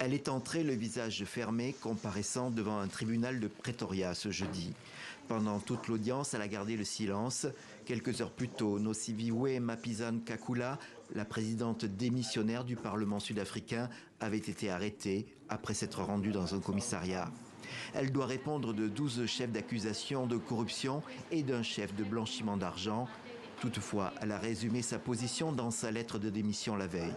Elle est entrée le visage fermé, comparaissant devant un tribunal de Pretoria ce jeudi. Pendant toute l'audience, elle a gardé le silence. Quelques heures plus tôt, Nosiviwe Mapisa-Nqakula, la présidente démissionnaire du Parlement sud-africain, avait été arrêtée après s'être rendue dans un commissariat. Elle doit répondre de 12 chefs d'accusation de corruption et d'un chef de blanchiment d'argent. Toutefois, elle a résumé sa position dans sa lettre de démission la veille.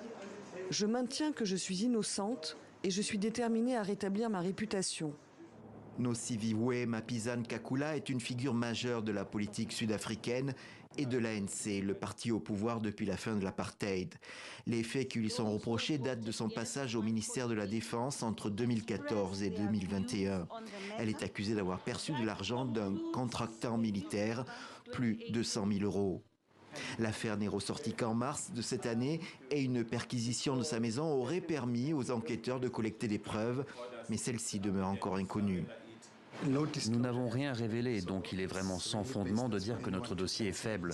Je maintiens que je suis innocente et je suis déterminée à rétablir ma réputation. Nosiviwe Mapisa-Nqakula est une figure majeure de la politique sud-africaine et de l'ANC, le parti au pouvoir depuis la fin de l'apartheid. Les faits qui lui sont reprochés datent de son passage au ministère de la Défense entre 2014 et 2021. Elle est accusée d'avoir perçu de l'argent d'un contractant militaire, plus de 100 000 €. L'affaire n'est ressortie qu'en mars de cette année et une perquisition de sa maison aurait permis aux enquêteurs de collecter des preuves, mais celle-ci demeure encore inconnue. Nous n'avons rien révélé, donc il est vraiment sans fondement de dire que notre dossier est faible.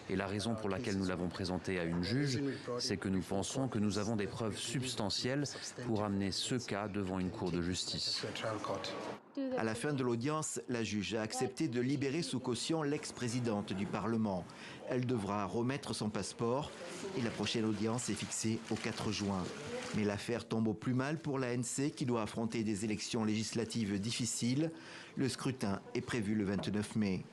Et la raison pour laquelle nous l'avons présenté à une juge, c'est que nous pensons que nous avons des preuves substantielles pour amener ce cas devant une cour de justice. À la fin de l'audience, la juge a accepté de libérer sous caution l'ex-présidente du Parlement. Elle devra remettre son passeport et la prochaine audience est fixée au 4 juin. Mais l'affaire tombe au plus mal pour l'ANC qui doit affronter des élections législatives difficiles. Le scrutin est prévu le 29 mai.